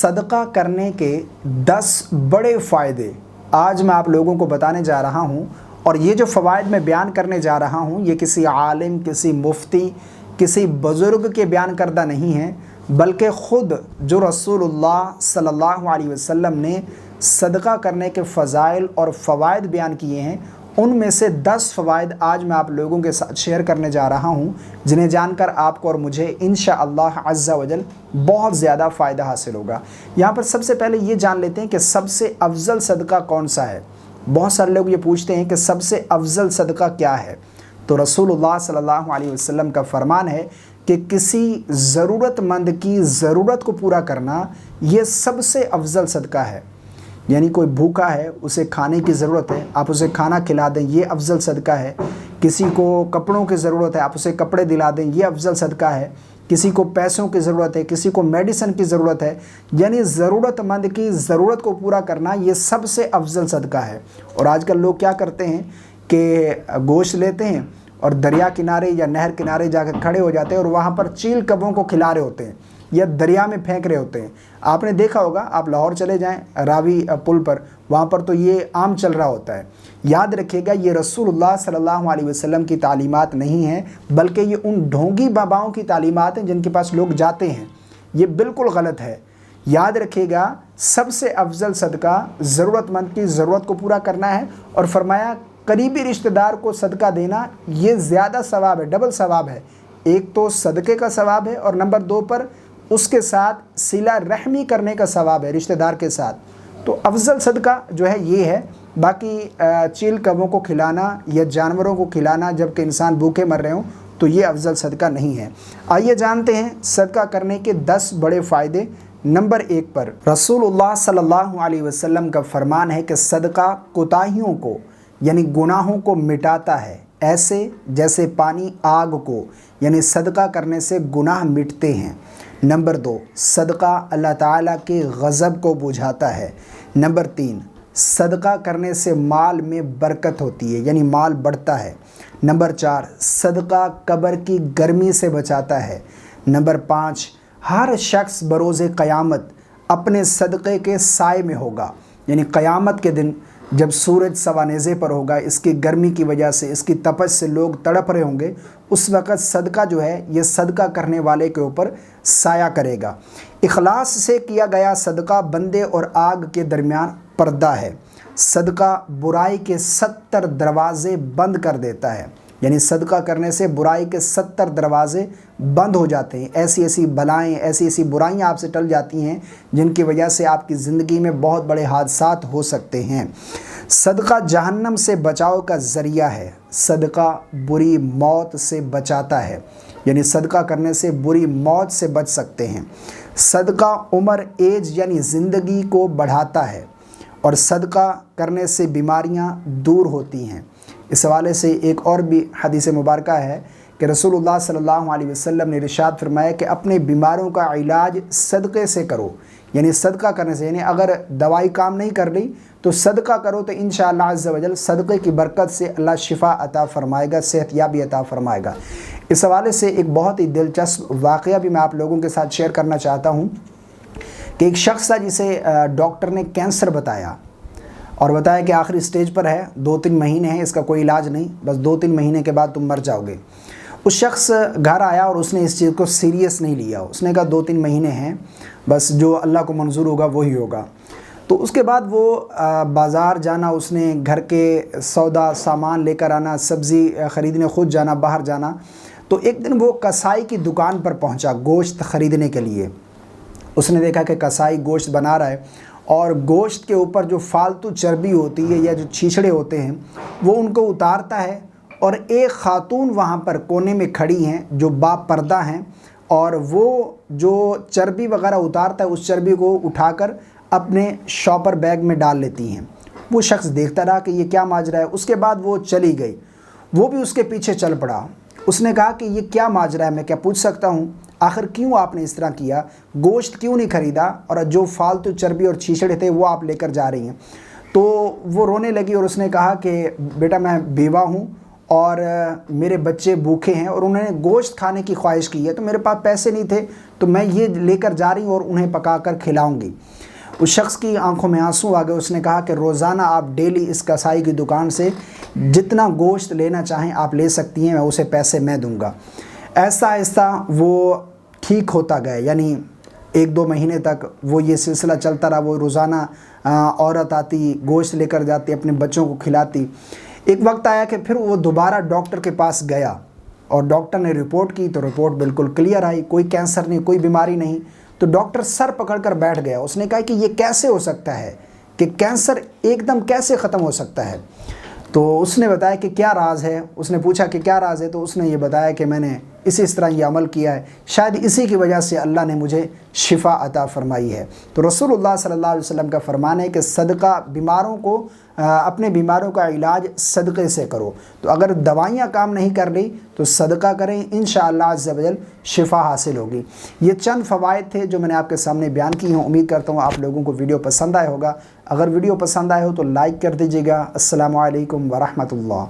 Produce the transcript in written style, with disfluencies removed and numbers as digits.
صدقہ کرنے کے 10 بڑے فائدے آج میں آپ لوگوں کو بتانے جا رہا ہوں، اور یہ جو فوائد میں بیان کرنے جا رہا ہوں یہ کسی عالم، کسی مفتی، کسی بزرگ کے بیان کردہ نہیں ہیں، بلکہ خود جو رسول اللہ صلی اللہ علیہ وسلم نے صدقہ کرنے کے فضائل اور فوائد بیان کیے ہیں، ان میں سے 10 فوائد آج میں آپ لوگوں کے ساتھ شیئر کرنے جا رہا ہوں، جنہیں جان کر آپ کو اور مجھے انشاءاللہ عز و جل بہت زیادہ فائدہ حاصل ہوگا۔ یہاں پر سب سے پہلے یہ جان لیتے ہیں کہ سب سے افضل صدقہ کون سا ہے۔ بہت سارے لوگ یہ پوچھتے ہیں کہ سب سے افضل صدقہ کیا ہے، تو رسول اللہ صلی اللہ علیہ وسلم کا فرمان ہے کہ کسی ضرورت مند کی ضرورت کو پورا کرنا یہ سب سے افضل صدقہ ہے۔ یعنی کوئی بھوکا ہے، اسے کھانے کی ضرورت ہے، آپ اسے کھانا کھلا دیں، یہ افضل صدقہ ہے۔ کسی کو کپڑوں کی ضرورت ہے، آپ اسے کپڑے دلا دیں، یہ افضل صدقہ ہے۔ کسی کو پیسوں کی ضرورت ہے، کسی کو میڈیسن کی ضرورت ہے، یعنی ضرورت مند کی ضرورت کو پورا کرنا یہ سب سے افضل صدقہ ہے۔ اور آج کل لوگ کیا کرتے ہیں کہ گوشت لیتے ہیں اور دریا کنارے یا نہر کنارے جا کے کھڑے ہو جاتے ہیں اور وہاں پر چیل کبوں کو کھلا رہے ہوتے ہیں یا دریا میں پھینک رہے ہوتے ہیں۔ آپ نے دیکھا ہوگا، آپ لاہور چلے جائیں راوی پل پر، وہاں پر تو یہ عام چل رہا ہوتا ہے۔ یاد رکھیے گا، یہ رسول اللہ صلی اللہ علیہ وسلم کی تعلیمات نہیں ہیں، بلکہ یہ ان ڈھونگی باباؤں کی تعلیمات ہیں جن کے پاس لوگ جاتے ہیں۔ یہ بالکل غلط ہے۔ یاد رکھیے گا، سب سے افضل صدقہ ضرورت مند کی ضرورت کو پورا کرنا ہے، اور فرمایا قریبی رشتہ دار کو صدقہ دینا یہ زیادہ ثواب ہے، ڈبل ثواب ہے۔ ایک تو صدقے کا ثواب ہے، اور نمبر 2 پر اس کے ساتھ صلہ رحمی کرنے کا ثواب ہے رشتہ دار کے ساتھ۔ تو افضل صدقہ جو ہے یہ ہے۔ باقی چیل کبوں کو کھلانا یا جانوروں کو کھلانا جبکہ انسان بھوکے مر رہے ہوں تو یہ افضل صدقہ نہیں ہے۔ آئیے جانتے ہیں صدقہ کرنے کے 10 بڑے فائدے۔ نمبر 1 پر رسول اللہ صلی اللہ علیہ وسلم کا فرمان ہے کہ صدقہ کوتاہیوں کو یعنی گناہوں کو مٹاتا ہے، ایسے جیسے پانی آگ کو، یعنی صدقہ کرنے سے گناہ مٹتے ہیں۔ نمبر 2، صدقہ اللہ تعالیٰ کے غضب کو بجھاتا ہے۔ نمبر 3، صدقہ کرنے سے مال میں برکت ہوتی ہے، یعنی مال بڑھتا ہے۔ نمبر 4، صدقہ قبر کی گرمی سے بچاتا ہے۔ نمبر 5، ہر شخص بروز قیامت اپنے صدقے کے سائے میں ہوگا، یعنی قیامت کے دن جب سورج سوانیزے پر ہوگا، اس کی گرمی کی وجہ سے، اس کی تپش سے لوگ تڑپ رہے ہوں گے، اس وقت صدقہ جو ہے یہ صدقہ کرنے والے کے اوپر سایہ کرے گا۔ اخلاص سے کیا گیا صدقہ بندے اور آگ کے درمیان پردہ ہے۔ صدقہ برائی کے 70 دروازے بند کر دیتا ہے، یعنی صدقہ کرنے سے برائی کے 70 دروازے بند ہو جاتے ہیں۔ ایسی ایسی بلائیں، ایسی ایسی برائیاں آپ سے ٹل جاتی ہیں جن کی وجہ سے آپ کی زندگی میں بہت بڑے حادثات ہو سکتے ہیں۔ صدقہ جہنم سے بچاؤ کا ذریعہ ہے۔ صدقہ بری موت سے بچاتا ہے، یعنی صدقہ کرنے سے بری موت سے بچ سکتے ہیں۔ صدقہ عمر، ایج یعنی زندگی کو بڑھاتا ہے، اور صدقہ کرنے سے بیماریاں دور ہوتی ہیں۔ اس حوالے سے ایک اور بھی حدیث مبارکہ ہے کہ رسول اللہ صلی اللہ علیہ وسلم نے ارشاد فرمایا کہ اپنے بیماروں کا علاج صدقے سے کرو، یعنی صدقہ کرنے سے، یعنی اگر دوائی کام نہیں کر رہی تو صدقہ کرو تو انشاءاللہ عز و جل صدقے کی برکت سے اللہ شفا عطا فرمائے گا، صحت یابی عطا فرمائے گا۔ اس حوالے سے ایک بہت ہی دلچسپ واقعہ بھی میں آپ لوگوں کے ساتھ شیئر کرنا چاہتا ہوں کہ ایک شخص تھا جسے ڈاکٹر نے کینسر بتایا، اور بتایا کہ آخری سٹیج پر ہے، 2-3 مہینے ہیں، اس کا کوئی علاج نہیں، بس 2-3 مہینے کے بعد تم مر جاؤ گے۔ اس شخص گھر آیا اور اس نے اس چیز کو سیریس نہیں لیا، اس نے کہا 2-3 مہینے ہیں، بس جو اللہ کو منظور ہوگا وہی ہوگا۔ تو اس کے بعد وہ بازار جانا، اس نے گھر کے سودا سامان لے کر آنا، سبزی خریدنے خود جانا، باہر جانا۔ تو ایک دن وہ کسائی کی دکان پر پہنچا گوشت خریدنے کے لیے۔ اس نے دیکھا کہ کسائی گوشت بنا رہا ہے، اور گوشت کے اوپر جو فالتو چربی ہوتی ہے یا جو چھیچڑے ہوتے ہیں وہ ان کو اتارتا ہے، اور ایک خاتون وہاں پر کونے میں کھڑی ہیں جو با پردہ ہیں، اور وہ جو چربی وغیرہ اتارتا ہے اس چربی کو اٹھا کر اپنے شاپر بیگ میں ڈال لیتی ہیں۔ وہ شخص دیکھتا رہا کہ یہ کیا ماجرا ہے۔ اس کے بعد وہ چلی گئی، وہ بھی اس کے پیچھے چل پڑا۔ اس نے کہا کہ یہ کیا ماجرا ہے، میں کیا پوچھ سکتا ہوں؟ آخر کیوں آپ نے اس طرح کیا؟ گوشت کیوں نہیں خریدا، اور جو فالتو چربی اور چھیچڑے تھے وہ آپ لے کر جا رہی ہیں؟ تو وہ رونے لگی اور اس نے کہا کہ بیٹا میں بیوہ ہوں، اور میرے بچے بھوکے ہیں اور انہوں نے گوشت کھانے کی خواہش کی ہے، تو میرے پاس پیسے نہیں تھے، تو میں یہ لے کر جا رہی ہوں اور انہیں پکا کر کھلاؤں گی۔ اس شخص کی آنکھوں میں آنسو آ گئے، اس نے کہا کہ روزانہ آپ ڈیلی اس کسائی کی دکان سے جتنا گوشت لینا چاہیں آپ لے سکتی ہیں، میں اسے پیسے میں دوں گا۔ آہستہ آہستہ وہ ٹھیک ہوتا گیا، یعنی 1-2 مہینے تک وہ یہ سلسلہ چلتا رہا۔ وہ روزانہ عورت آتی، گوشت لے کر جاتی، اپنے بچوں کو کھلاتی۔ ایک وقت آیا کہ پھر وہ دوبارہ ڈاکٹر کے پاس گیا اور ڈاکٹر نے رپورٹ کی تو رپورٹ بالکل کلیئر آئی، کوئی کینسر نہیں، کوئی بیماری نہیں۔ تو ڈاکٹر سر پکڑ کر بیٹھ گیا، اس نے کہا کہ یہ کیسے ہو سکتا ہے کہ کینسر ایک دم کیسے ختم ہو سکتا ہے؟ تو اس نے بتایا کہ کیا راز ہے، اس نے پوچھا کہ کیا راز ہے، تو اس نے یہ بتایا کہ میں نے اس طرح یہ عمل کیا ہے، شاید اسی کی وجہ سے اللہ نے مجھے شفا عطا فرمائی ہے۔ تو رسول اللہ صلی اللہ علیہ وسلم کا فرمان ہے کہ صدقہ بیماروں کو اپنے بیماروں کا علاج صدقے سے کرو۔ تو اگر دوائیاں کام نہیں کر لی تو صدقہ کریں، انشاءاللہ عز و جل شفا حاصل ہوگی۔ یہ چند فوائد تھے جو میں نے آپ کے سامنے بیان کی ہیں۔ امید کرتا ہوں آپ لوگوں کو ویڈیو پسند آیا ہوگا۔ اگر ویڈیو پسند آئے ہو تو لائک کر دیجیے گا۔ السلام علیکم ورحمۃ اللہ۔